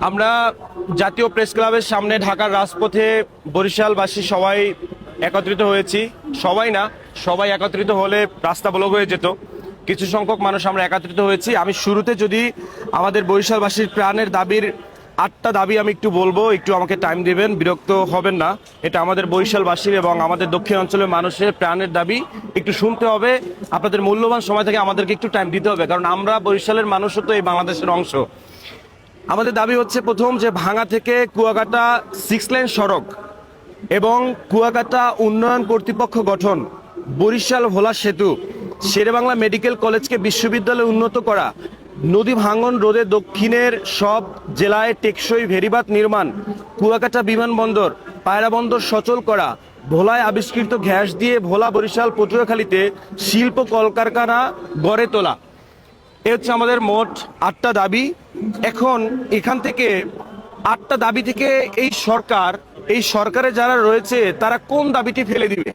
আমরা জাতীয় প্রেস ক্লাবের সামনে ঢাকার রাজপথে বরিশালবাসী সবাই একত্রিত হয়েছি। সবাই না, সবাই একত্রিত হলে রাস্তা ব্লক হয়ে যেত। কিছু সংখ্যক মানুষ আমরা একত্রিত হয়েছি। আমি শুরুতে যদি আমাদের বরিশালবাসীর প্রাণের দাবির 8টা দাবি আমি একটু বলবো, একটু আমাকে টাইম দেবেন, বিরক্ত হবেন না। এটা আমাদের বরিশালবাসীর এবং আমাদের দক্ষিণ অঞ্চলের মানুষের প্রাণের দাবি, একটু শুনতে হবে। আপনাদের মূল্যবান সময় থেকে আমাদেরকে একটু টাইম দিতে হবে, কারণ আমরা বরিশালের মানুষও তো এই বাংলাদেশের অংশ। আমাদের দাবি হচ্ছে প্রথম, যে ভাঙা থেকে কুয়াকাটা 6 লেন সড়ক এবং কুয়াকাটা উন্নয়ন কর্তৃপক্ষ গঠন, বরিশাল ভোলা সেতু, শেরেবাংলা মেডিকেল কলেজকে বিশ্ববিদ্যালয়ে উন্নত করা, নদী ভাঙন রোধে দক্ষিণের সব জেলায় টেকসই ভেরিবাঁধ নির্মাণ, কুয়াকাটা বিমানবন্দর পায়রা বন্দর সচল করা, ভোলায় আবিষ্কৃত গ্যাস দিয়ে ভোলা বরিশাল পটুয়াখালীতে শিল্প কলকারখানা গড়ে তোলা। এ হচ্ছে আমাদের মোট 8টা দাবি। এখন এখান থেকে 8টা দাবি থেকে এই সরকারে যারা রয়েছে তারা কোন দাবিটি ফেলে দিবে?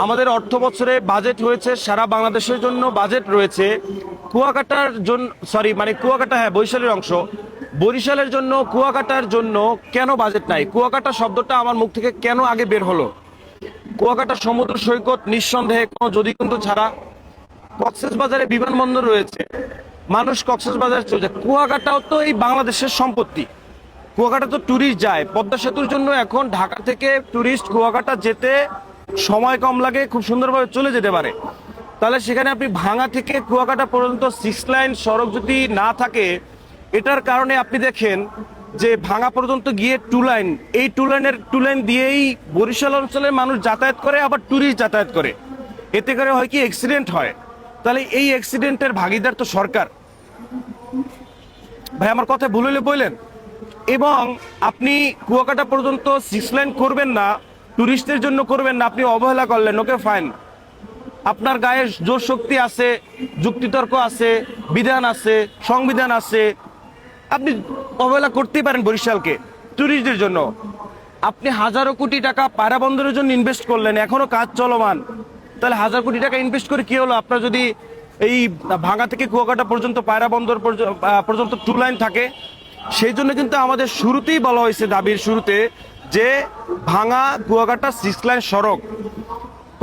আমাদের অর্থ বছরে বাজেট হয়েছে, সারা বাংলাদেশের জন্য বাজেট রয়েছে। কুয়াকাটার জন্য কুয়াকাটা, হ্যাঁ বরিশালের অংশ, বরিশালের জন্য কুয়াকাটার জন্য কেন বাজেট নাই? কুয়াকাটা শব্দটা আমার মুখ থেকে কেন আগে বের হলো? কুয়াকাটা সমুদ্র সৈকত নিঃসন্দেহে কোনো যদি কিন্তু ছাড়া। কক্সবাজারে বিমানবন্দর রয়েছে, মানুষ কক্সবাজার চলে যায়। কুয়াকাটাও তো এই বাংলাদেশের সম্পত্তি। কুয়াকাটা তো ট্যুরিস্ট যায়, পদ্মা সেতুর জন্য এখন ঢাকা থেকে ট্যুরিস্ট কুয়াকাটা যেতে সময় কম লাগে, খুব সুন্দরভাবে চলে যেতে পারে। তাহলে সেখানে আপনি ভাঙা থেকে কুয়াকাটা পর্যন্ত 6 লাইন সড়ক যদি না থাকে, এটার কারণে আপনি দেখেন যে ভাঙা পর্যন্ত গিয়ে 2 লাইন, এই 2 লাইন দিয়েই বরিশাল অঞ্চলের মানুষ যাতায়াত করে, আবার ট্যুরিস্ট যাতায়াত করে। এতে করে হয় কি, অ্যাক্সিডেন্ট হয়। তাহলে এই অ্যাক্সিডেন্টের ভাগিদার তো সরকার। ভাই আমার কথা ভুল হলে বললেন। এবং আপনি কুয়াকাটা পর্যন্ত 6 লাইন করবেন না, টুরিস্টদের জন্য করবেন না, আপনি অবহেলা করলেন, ওকে ফাইন। আপনার গায়ে জোর শক্তি আছে, যুক্তিতর্ক আছে, বিধান আছে, সংবিধান আছে, আপনি অবহেলা করতেই পারেন বরিশালকে টুরিস্টদের জন্য। আপনি হাজারো কোটি টাকা পায়রা বন্দরের জন্য ইনভেস্ট করলেন, এখনো কাজ চলমান। তাহলে 1000 কোটি টাকা ইনভেস্ট করে কি হলো? আপনার যদি এই ভাঙা থেকে কুয়াকাটা পর্যন্ত পায়রা বন্দর পর্যন্ত 2 লাইন থাকে। সেই জন্য কিন্তু আমাদের শুরুতেই বলা হয়েছে, দাবির শুরুতে, যে ভাঙা কুয়াকাটা 6 লাইন সড়ক।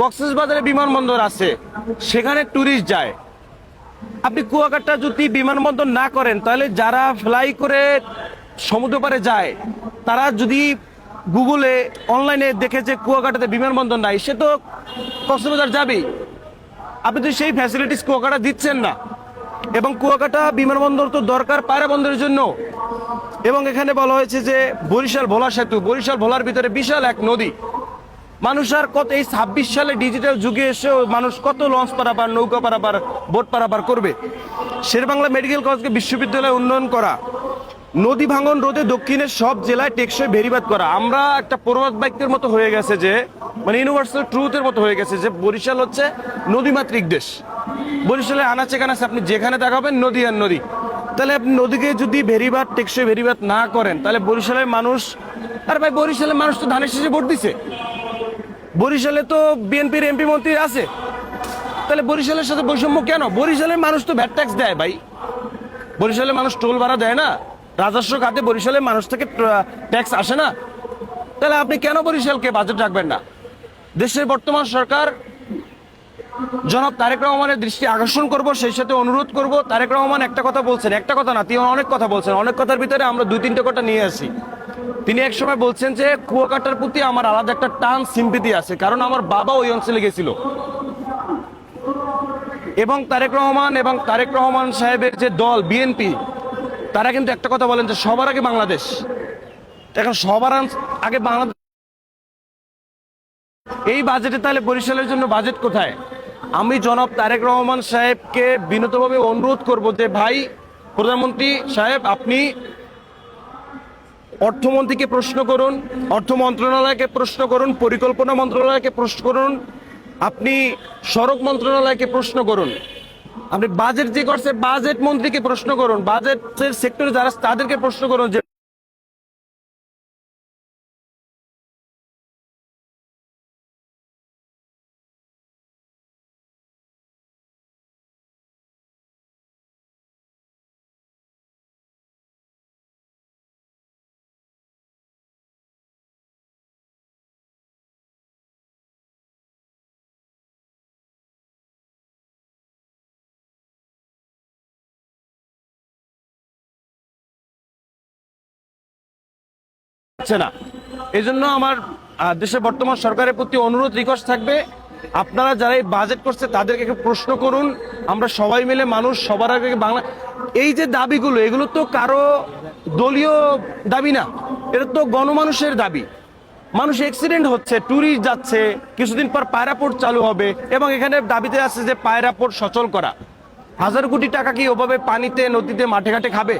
কক্সবাজারে বিমানবন্দর আছে, সেখানে ট্যুরিস্ট যায়। আপনি কুয়াকাটা যদি বিমানবন্দর না করেন, তাহলে যারা ফ্লাই করে সমুদ্র পাড়ে যায়, তারা যদি গুগলে অনলাইনে দেখে যে কুয়াকাটাতে বিমানবন্দর নাই, সে তো কক্সবাজার যাবেই। আপনি তো সেই ফ্যাসিলিটিস কুয়াকাটা দিচ্ছেন না। এবং কুয়াকাটা বিমানবন্দর তো দরকার পায়রা বন্দরের জন্য। এবং এখানে বলা হয়েছে যে বরিশাল ভোলা সেতু, বরিশাল ভোলার ভিতরে বিশাল এক নদী। মানুষ আর কত, এই 26 সালে ডিজিটাল যুগে এসেও মানুষ কত লঞ্চ পারাপার, নৌকা পারাপার, বোট পারাপার করবে? শেরেবাংলা মেডিকেল কলেজকে বিশ্ববিদ্যালয় উন্নয়ন করা, নদী ভাঙন রোধে দক্ষিণের সব জেলায় টেকসই ভেরিবাদ করা। আমরা একটা প্রবাদ বাক্যের মতো হয়ে গেছে, যে মানে ইউনিভার্সাল ট্রুথের মতো হয়ে গেছে, যে বরিশাল হচ্ছে নদীমাতৃক দেশ। বরিশালে আনাচে কানাচে আপনি যেখানে দেখাবেন নদী আর নদী। তাহলে আপনি নদীকে যদি ভেরিবাদ, টেকসই ভেরিবাদ না করেন, তাহলে বরিশালের মানুষ, আর ভাই বরিশালের মানুষ তো ধানের শেষে ভোট দিছে। বরিশালে তো বিএনপির এমপি মন্ত্রী আছে। তাহলে বরিশালের সাথে বৈষম্য কেন? বরিশালের মানুষ তো ভ্যাট ট্যাক্স দেয় ভাই। বরিশালের মানুষ টোল ভাড়া দেয় না? রাজস্ব খাতে বরিশালের মানুষ থেকে ট্যাক্স আসে না? তাহলে আপনি কেন বরিশালকে বাজেট রাখবেন না? দেশের বর্তমান সরকার জনাব তারেক রহমানের দৃষ্টি আকর্ষণ করব, সেই সাথে অনুরোধ করব। তারেক রহমান একটা কথা বলছেন, একটা কথা না, তিনি অনেক কথা বলছেন। অনেক কথার ভিতরে আমরা 2-3টে কথা নিয়ে আসি। তিনি এক সময় বলছেন যে কুয়াকাটার প্রতি আমার আলাদা একটা টান সিম্পিতি আছে, কারণ আমার বাবা ওই অঞ্চলে গেছিল। এবং তারেক রহমান সাহেবের যে দল বিএনপি, তারা কিন্তু একটা কথা বলেন যে সবার আগে বাংলাদেশ। এখন সবার আগে বাংলাদেশ, এই বাজেটে তাহলে বরিশালের জন্য বাজেট কোথায়? আমি জনাব তারেক রহমান সাহেবকে বিনীতভাবে অনুরোধ করব যে ভাই প্রধানমন্ত্রী সাহেব, আপনি অর্থমন্ত্রীকে প্রশ্ন করুন, অর্থ মন্ত্রণালয়কে প্রশ্ন করুন, পরিকল্পনা মন্ত্রণালয়কে প্রশ্ন করুন, আপনি সড়ক মন্ত্রণালয়কে প্রশ্ন করুন, আপনি বাজেট যে করছে বাজেট মন্ত্রীকে প্রশ্ন করুন, বাজেটের সেক্টরে যারা তাদেরকে প্রশ্ন করুন যে হচ্ছে না। এই জন্য আমার দেশের বর্তমান সরকারের প্রতি অনুরোধ রিকোয়েস্ট থাকবে, আপনারা যারা এই বাজেট করছে তাদেরকে একটু প্রশ্ন করুন। আমরা সবাই মিলে মানুষ সবার আগে বাংলা, এই যে দাবিগুলো এগুলো তো কারো দলীয় দাবি না, এটা তো গণমানুষের দাবি। মানুষ অ্যাক্সিডেন্ট হচ্ছে, ট্যুরিস্ট যাচ্ছে, কিছুদিন পর পায়রা পোর্ট চালু হবে এবং এখানে দাবিতে আছে যে পায়রা পোর্ট সচল করা। 1000 কোটি টাকা কি ওভাবে পানিতে, নদীতে, মাঠে ঘাটে খাবে?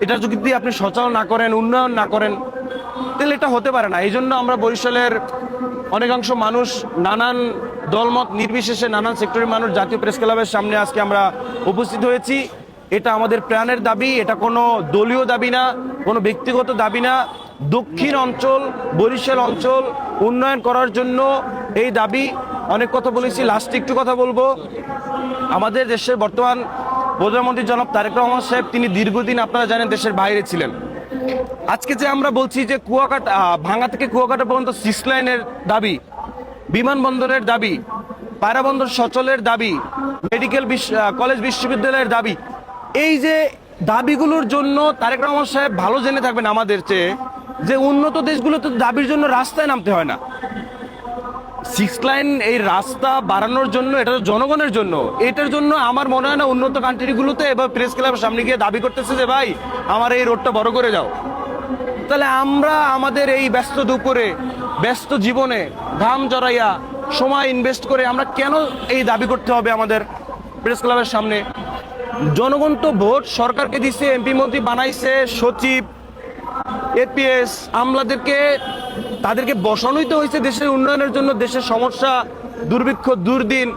এটা যদি আপনি সচল না করেন, উন্নয়ন না করেন, তাহলে এটা হতে পারে না। এই জন্য আমরা বরিশালের অনেকাংশ মানুষ, নানান দলমত নির্বিশেষে নানান সেক্টরের মানুষ জাতীয় প্রেস ক্লাবের সামনে আজকে আমরা উপস্থিত হয়েছি। এটা আমাদের প্রাণের দাবি, এটা কোনো দলীয় দাবি না, কোনো ব্যক্তিগত দাবি না। দক্ষিণ অঞ্চল, বরিশাল অঞ্চল উন্নয়ন করার জন্য এই দাবি। অনেক কথা বলেছি, লাস্টে একটু কথা বলবো। আমাদের দেশের বর্তমান প্রধানমন্ত্রী জনাব তারেক রহমান সাহেব, তিনি দীর্ঘদিন আপনারা জানেন দেশের বাইরে ছিলেন। আজকে যে আমরা বলছি যে কুয়াকাটা, ভাঙ্গা থেকে কুয়াকাটা পর্যন্ত 6 লাইনের দাবি, বিমানবন্দরের দাবি, পায়রা বন্দর সচলের দাবি, মেডিকেল কলেজ বিশ্ববিদ্যালয়ের দাবি, এই যে দাবিগুলোর জন্য তারেক রহমান সাহেব ভালো জেনে থাকবেন আমাদের চেয়ে যে উন্নত দেশগুলোতে দাবির জন্য রাস্তায় নামতে হয় না। 6 লাইন এই রাস্তা বাড়ানোর জন্য, এটা তো জনগণের জন্য। এটার জন্য আমার মনে হয় না উন্নত কান্ট্রিগুলোতে এবার প্রেস ক্লাবের সামনে গিয়ে দাবি করতেছে যে ভাই আমার এই রোডটা বড় করে যাও। তাহলে আমরা আমাদের এই ব্যস্ত দুপুরে, ব্যস্ত জীবনে ঘাম জড়াইয়া সময় ইনভেস্ট করে আমরা কেন এই দাবি করতে হবে আমাদের প্রেস ক্লাবের সামনে? জনগণ তো ভোট সরকারকে দিচ্ছে, এমপি মন্ত্রী বানাইছে, সচিব, এপিএস, আমলাদেরকে, তাদেরকে বসানোই তো হয়েছে দেশের উন্নয়নের জন্য, দেশের সমস্যা, দুর্ভিক্ষ, দুর্দিন,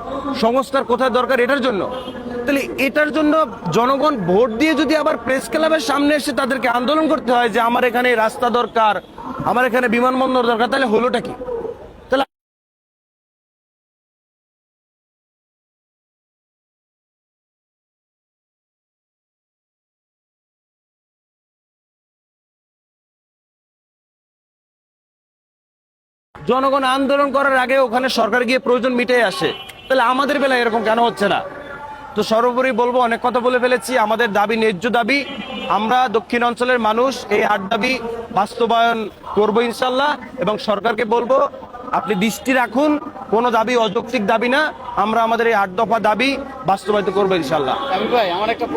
সংস্কার কোথায় দরকার এটার জন্য। তাহলে এটার জন্য জনগণ ভোট দিয়ে যদি আবার প্রেস ক্লাবের সামনে এসে তাদেরকে আন্দোলন করতে হয় যে আমার এখানে রাস্তা দরকার, আমার এখানে বিমানবন্দর দরকার, তাহলে হলোটা কি? তাহলে জনগণ আন্দোলন করার আগে ওখানে সরকার গিয়ে প্রয়োজন মিটে আসে, তাহলে আমাদের বেলায় এরকম কেন হচ্ছে না? তো সর্বোপরি বলবো, অনেক কথা বলে ফেলেছি। আমাদের দাবি ন্যায্য দাবি। আমরা দক্ষিণ অঞ্চলের মানুষ এই 8 দাবি বাস্তবায়ন করবো ইনশাল্লাহ। এবং সরকারকে বলবো আপনি দৃষ্টি রাখুন, কোনো দাবি অযৌক্তিক দাবি না। আমরা আমাদের এই 8 দফা দাবি বাস্তবায়িত করবো ইনশাল্লাহ। ভাই আমার একটা